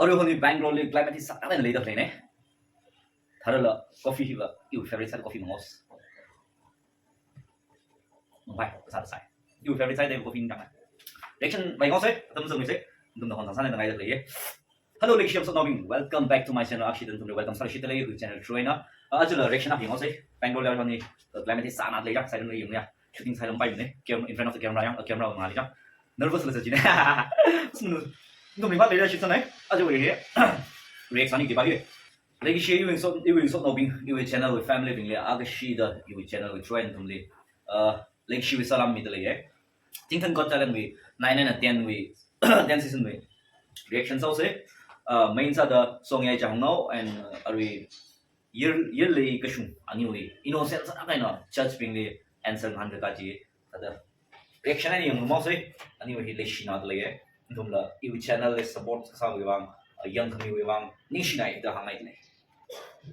Aru honi Bangalore climate is sakta na leader plane. Tharala coffee hiba you favorite side coffee mongos. Why? Sa sai. You favorite side de coffee ndang. Reaction by ngos tâm sự mình dum da hon san na ngai le. Hello leadership so knowing welcome back to my channel Akha to welcome sa shida le channel Troina. Ajula reaction of ngos Bangalore honi climate is sa na le jak sai na yung ya. Shooting sai lambai ne. In front of the camera yang camera ngali jak. Nervous le sa jine. Nung mình bắt lấy ra chuyện này, à chứ vậy reaction đi bao nhiêu, lấy share yêu so nào bình yêu channel with family bình liền, cái shida yêu channel with friend thùng liền, lấy share with salam mình lấy ấy, Zingtun got talent with 9 and 10 with 10 season with reaction sau sẽ, main sa the song yang chẳng know and ari yearly cái sung anh yêu innocent sa cái nào judge bình liền answer hand cái gì, ada reaction này yung mau sẽ anh yêu lấy share nào lấy ấy. Thumla yêu channel le support sa wiwang young kami wiwang nishinai da hangai ne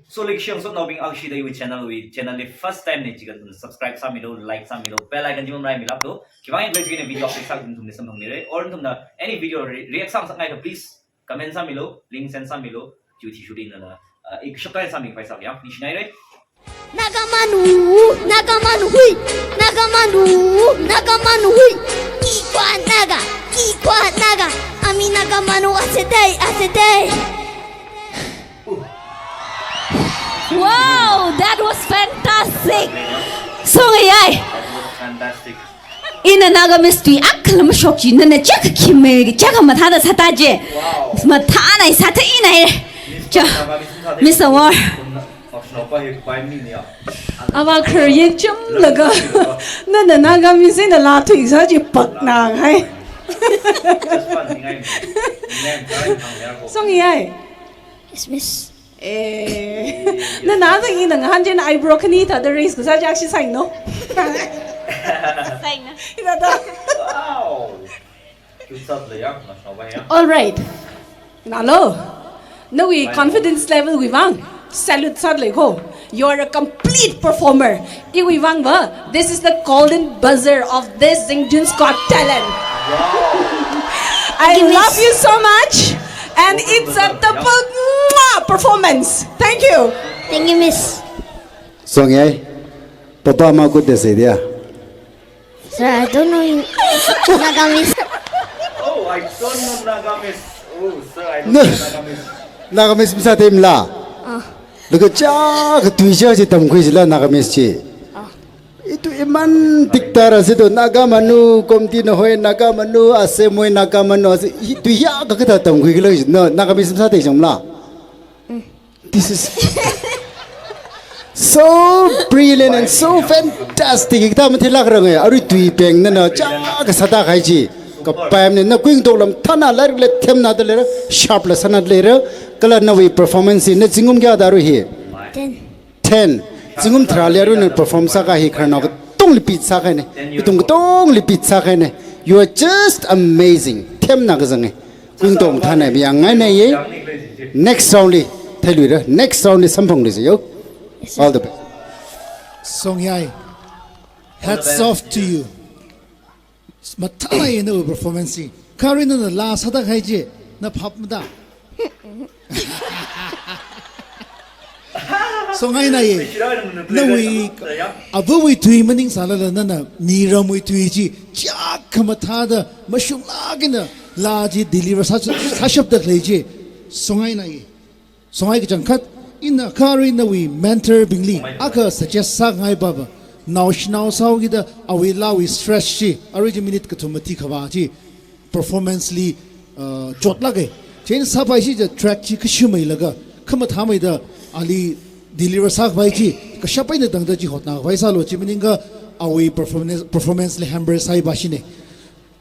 so like share so knowing Akha yêu channel le first time ne chigan subscribe sa milo like sa milo bell icon jimam rai milap do kiwang enjoy chigine video update sa thumne samhang ne re or thumna any video reaction sa ngai please comment sa milo link send sa milo duty shooting na ek shakta sa mi paisa ya nishinai re nagamanu hui Ikwa naga ami nagamanu asetei Wow, that was fantastic. Songay. Fantastic. In a naga mystery, aklam shoki nana jack kimme jack matada sataje. Matana sata ina. Mr. War. Ava khởi chấm laga nên là naga mi sinh là la thủy sao chỉ bật nàng hay xong vậy Yes, miss. nên nói rằng in là hắn trên eyebrow cái này thật là race của sao chắc sẽ xanh nó Xanh Wow. All right nalo no we confidence level we vang salute sad like ho you're a complete performer we vang va this is the golden buzzer of this Zingtun's Got Talent. I love you so much and it's a double performance. Thank you. Thank you, miss. Song yai, papa ma good day dia. Sir, I don't know Nagamis. Oh, I don't know Nagamis. Oh, sir, I don't know Nagamis. Nagamis bisa tim la. Lagu cak tujuh je tamu kuis la Nagamis je. Itu iman diktara situ Nagamanu komti no hoy Nagamanu ase moy Nagamanu ase itu ya kakak tamu kuis la no Nagamis bisa tim la. This is so brilliant and so fantastic. Kita mesti lak orang ya. Aru tui peng nana cak sada kaji. Kapayam ni na kuing dolam thana lar le them na dalera sharp la sana dalera. Kalau nawi performance ni singum kya daru hi. 10. Singum teralia ru ni perform sa kahi kerana tong lipit sa kahi ni. Tong lipit sa kahi ni. You are just amazing. Them na kazange. Kuing dom thana biang ngai na ye. Next round li. Next round is something this yo. All the best. Song Yai, hats off to you. Matala in the performance. Karin in the last hada kaiji na papmada. Song Yai na ye. Na we abu we tui maning salala na na niram we tui ji jak matada mashung lagina laji deliver sashab da kaiji. Song Yai na ye. Song Yai kajangkat. In a car in the we mentor bingli, Akha suggest sang hai baba. Naoshinao Wui the awila we stress she. Origin minute katumati kawaji performance li jot lage. Chain sabai she the track chi kashumai laga. Kamatami the ali deliver sak baiji. Kashapai the dangdaji hot na. Vaisalo chimininga awi performance li hamburger sai bashine.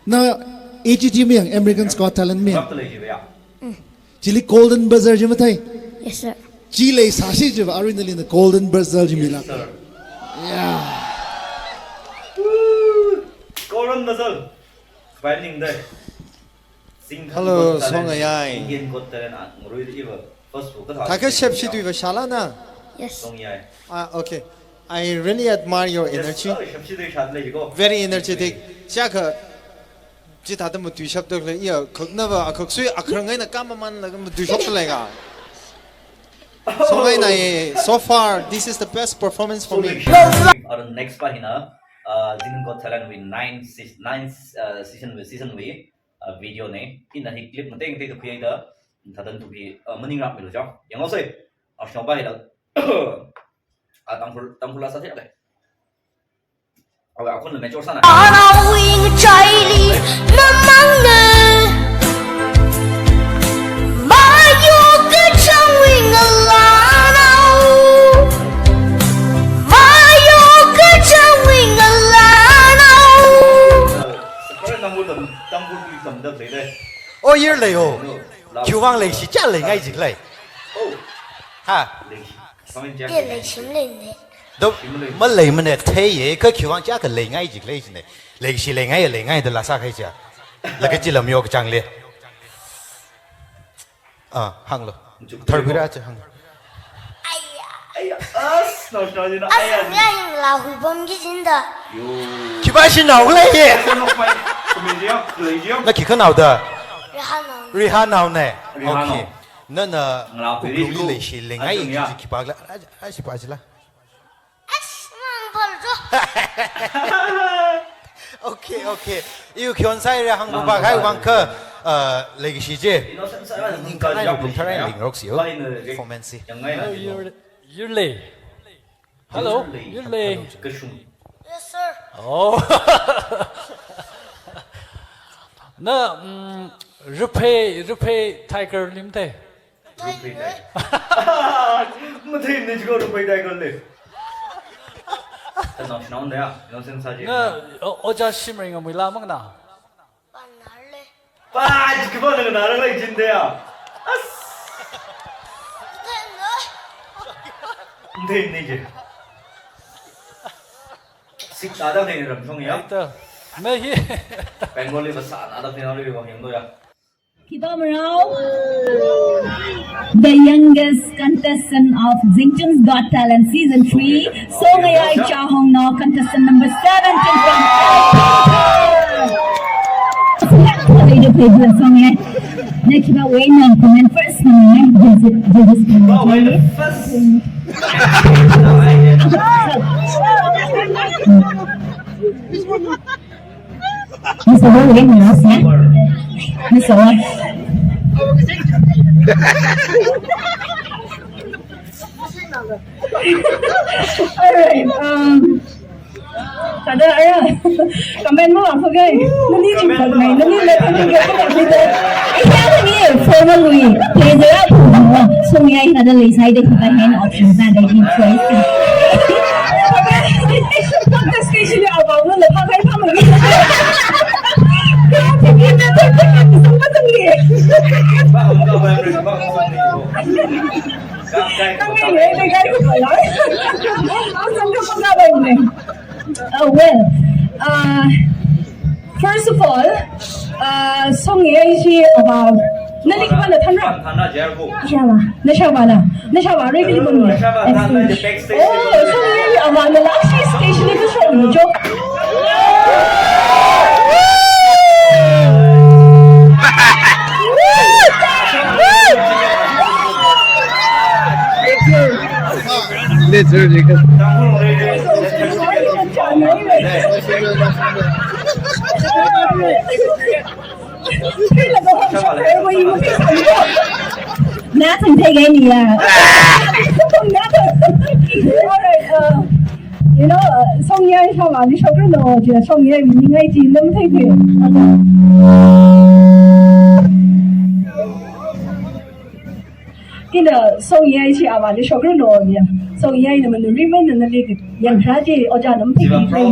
Na AGT me American's Got Talent me. Chili golden buzzer jimatai. Yes, sir. Chile sashi je are in the golden buzzer jimila. Yeah. Golden buzzer. Finding the Hello, Song Yai. Indian Got Talent ngurui iba first book. Taka shep shi tu shala na. Yes. Song Yai. Okay. I really admire your energy. Very energetic. Chaka 这他的么对手的嘞，呀，可那个可所以可能那干嘛man那个么对手的来个。So so far this is the best performance for me. Or the next part hina Zingtun got talent with 9 season we video ne in the clip mateng te to create the thadan to be morning rap melo jo yang ose Naoshinao ba hila tangful la sa the le awa akon le major sana Ô year lệ hồ, chiều vang lệ chỉ chắc lệ ngay gì lệ, ha? lệ chim lệ này. Đâu, mà lệ mình là thế vậy, cái chiều vang chắc cái lệ ngay gì lệ gì này, lệ chỉ lệ ngay đó là sao cái gì à? Là cái gì làm nhiều cái trang lệ, hăng rồi, thở cái ra chứ hăng. Asam là hủy bom cái gì đó. Chị ba xin nào cái lệ? Nó chỉ có nào đó? Rihanna nè, ok. Nên là cũng lưu lệ chỉ lệ ngay gì chị ba lại, ai chị ba chỉ là. Ok. Yêu khiôn sai ra hàng bạc hay vang cơ, lệ cái gì chứ? Cái này cũng thay đổi linh rốc xíu, performance. You're late. Hello, you're late. Yes sir. Oh. Na rupe tiger limte. Mutin ni go to pay tiger le. Naoshinao ne ya, Naoshinao sa ji. Na oja shimmering ang mila mang na. Banale. Ba, ji ko na na ra jin de ya. Mutin ni ji. Sik ta da ne ram song ya. Ito. Na hi. Bengali basa na da ne na le bang do ya. The youngest contestant of Zingtun's Got Talent Season 3, Songayai Chahong now contestant number 17 from Akha. Play the song yet. Next about Wayne and comment first. Oh, wait, the first. Mr. Wayne, Mr. Wayne. Alright, kada aya, comment mo ako guys. Nani chipag na, nani letter ni gaya dito. Ikaw ni formal Wui, please up. So may kada lisay de kita hen option na de in choice. Contestation ni abaw mo le pagay pa mo. Oh well, first of all, song ye shi about nani ka na thanra Thana jer ko. Nashawa really bon ye. Oh, song ye about the last station is show me jo. Literally. Nothing take any you know, song ye sao mà đi show cái đồ chỉ song ye mình ngay chỉ lâm thấy kì. Cái đó song ye chỉ à mà đi show cái đồ gì, song ye là mình remain là cái yang ra chỉ ở trong lâm thấy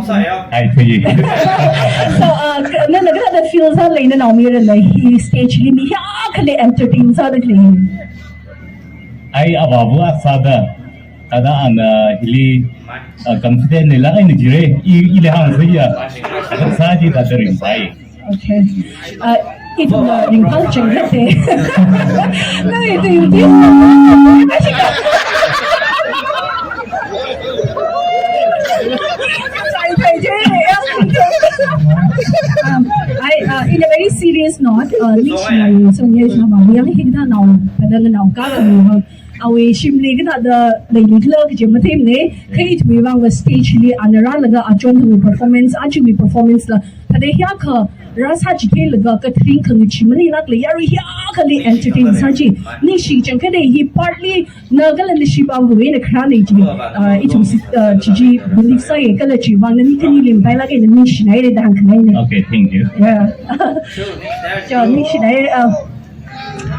kì. Ai thi. So nên là cái đó feel sao lấy nó nào mi rồi này, stage li mi ya cái này entertain sao được liền. Ai ababu asada kada an hili confident nila ay nijire ile hang siya sa ji da rin sai Okay. Ito na ring culture kasi. No, ito yung 历史来从也是嘛，两黑他闹，他那个闹搞的嘛，啊为心里个他的来历了个节目听呢，可以为往个 stage 里安然那个啊专门 performance 啊就为 performance 了，他的下课。rasa jike lega ka thing khang chimani lak le yari ya khali entertain saji ni shi jangka de he partly nagal and shi ba we na khani ji it was ji believe sai kala ji wang ni kani lim bai la ke ni shi nai de dang khnai ne Okay, thank you. yeah so ni shi nai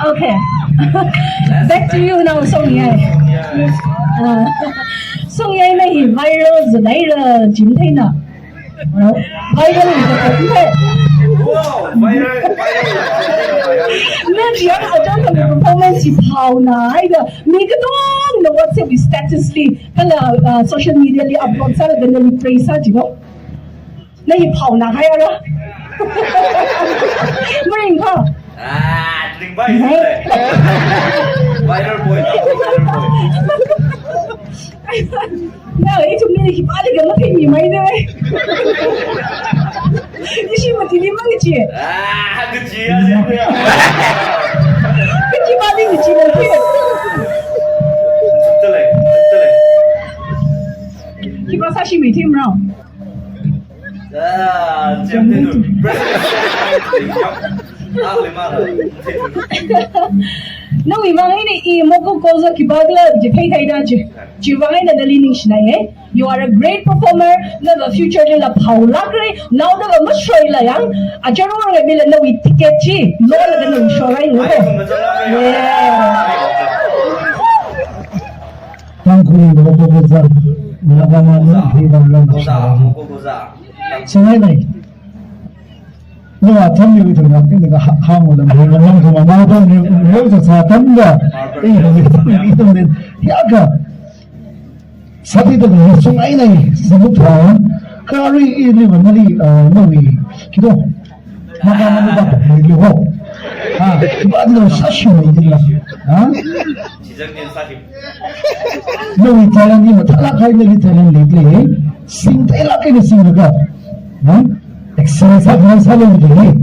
okay back to you now song yai song yai na hi viral zai la jin thai na viral ni ka Wow, viral. 那只要好像他们 performance 跑来的，每个都的 WhatsApp status 里，跟了social media 里 upload 上了，跟了你 praise 上几个，那一跑哪还要了？没人看。Ah, ting bay. Viral boy. Na itu ni balik kan mati ni mai deh. Isi mati ni mana cie? Ah, kecil aja ya. Kecil balik ni cie nanti. Telek. Kita sashi meeting round. Ah, jam tu. No, Ivang ini moko koza kibagla jekai kaida je. Jiwang ini dali ning shnai You are a great performer. Na future nila paula kre. Now na mashoy la yang. Ajar orang ngambil na wi ticket ji. Lo la na mashoy ngo. Yeah. Tangkuli moko koza. Nagama ni hilang Goza. Sengai nai. No, tell me with the hang on the long to my mother. You also saw thunder. Yaga. Sati the song I know. Zingtun. Carry in the money. Movie. Kido. Magama you hope. Ah, but no such a no, we tell him, you tell him lately. Sing like in a single. Exercise has happened today.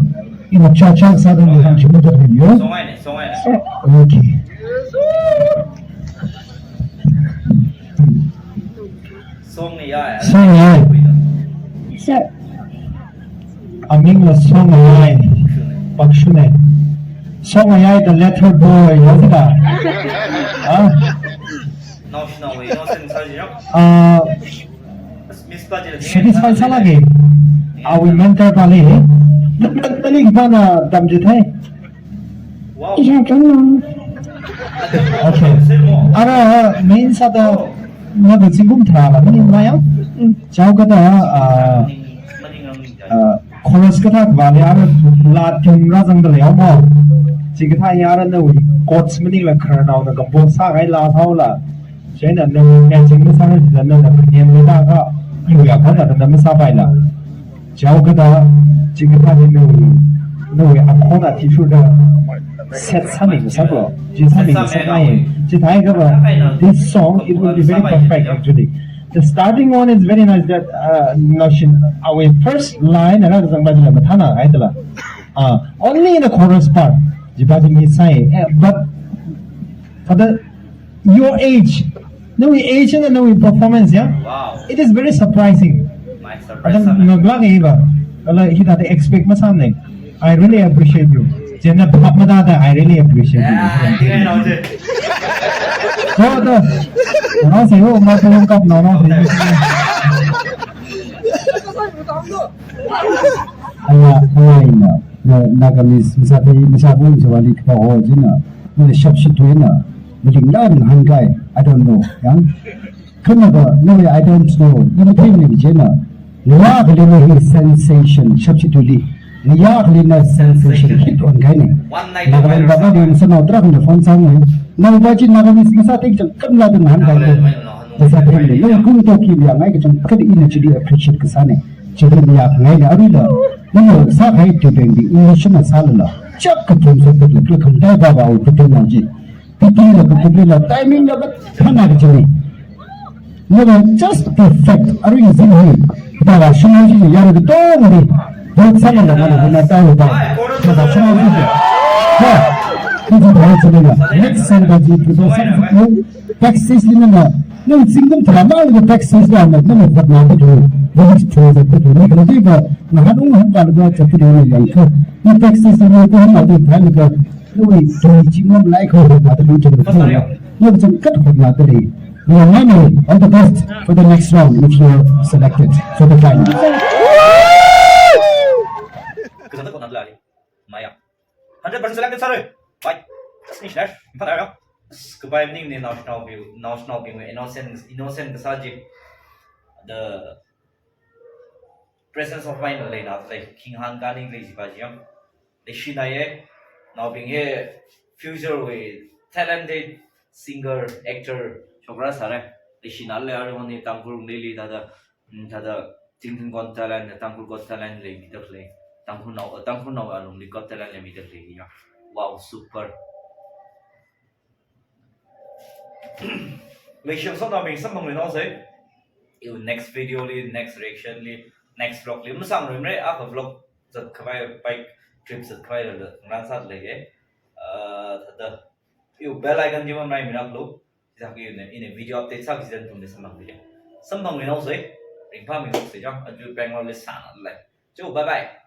In a church outside in the country. Okay. Song ya. Sir. Aming la song ay. Pakshune. Song ay the letter boy. What's that? Naoshinao Wui. Naoshinao 사진이요? Satisfied sa lagi. Awi mentor pali. Nagtalig ba na damjit hai? Wow. Yeah, don't know. Okay. Ara main sa da nagsimum thala mani maya. Chao kada chorus kada wale ara la tumra jang da leo mo. Chikatha yara na wi coach mani la kharnao na gambo sa gai la thau la. Chena na matching sa na na niam ni da ka yu ya kan da na sa bai la. Chao kada chikatha ni no akona teacher da set something sabo just something sabai just I have this song it will be very perfect actually the starting one is very nice that notion our first line and sang ba jila mathana aidala only in the chorus part jibaji mi sai but for the your age no age and no performance yeah Wow. it is very surprising My surprise. expect I really appreciate you. I really appreciate you. Tingnan natin. I don't know. I don't know. Really sensation, substitute. Really sensation hit on Gani. One night. Nagalan sa nautra kung phone sa ngayon. Naubaji nagamis masatik jang kanla din handay. Sa three no kung to ki biya ngai jang kadi actually appreciate kasane. Chidri biya ngai na arila. No sa khai to bendi English na salala. Chak ka tum sa pagli kung dai baba o pitin naji. Pitin la ko la timing la bat khana jini. No just perfect. Are you seeing? Baba shinaji yar the dong 그 사람들 하나 따오다 그다 처음이죠 그 다음에 넥센더지 그도 텍사스는 너 지금 드라마를 텍사스에 안 나면 나도 여기 들어서 그러니까 내가 나도 한 발도 잡히는 거니까 이 텍사스는 그 하나도 다니까 우리 지금 라이크 받을 좀 있어요 여기 좀 끝으로 나들이 Your money, all the best for the next round if you're selected for the final. 그래서 또 난리 마야 100% selected sorry bye just nicht dash in fact 그 바이닝 네 Naoshinao Wui innocent 사지 the presence of mind lay not like king han ganing lazy bajiam the shinaye now being here future with talented singer actor chokra sare the shinale armoni tangpur daily tada Zingtun got talent tangpur got talent lay meter play tangpur now alumni got talent lay meter play ya wow super Leisure so now being some of say you next video li next reaction li next vlog li musang remre Akha vlog that kawai bike trips that kawai the ran sat lege the you bell icon jima mai min upload in a video update sa gidan tum de samang video say ring pa mi say jam aju bang lo li san like so bye bye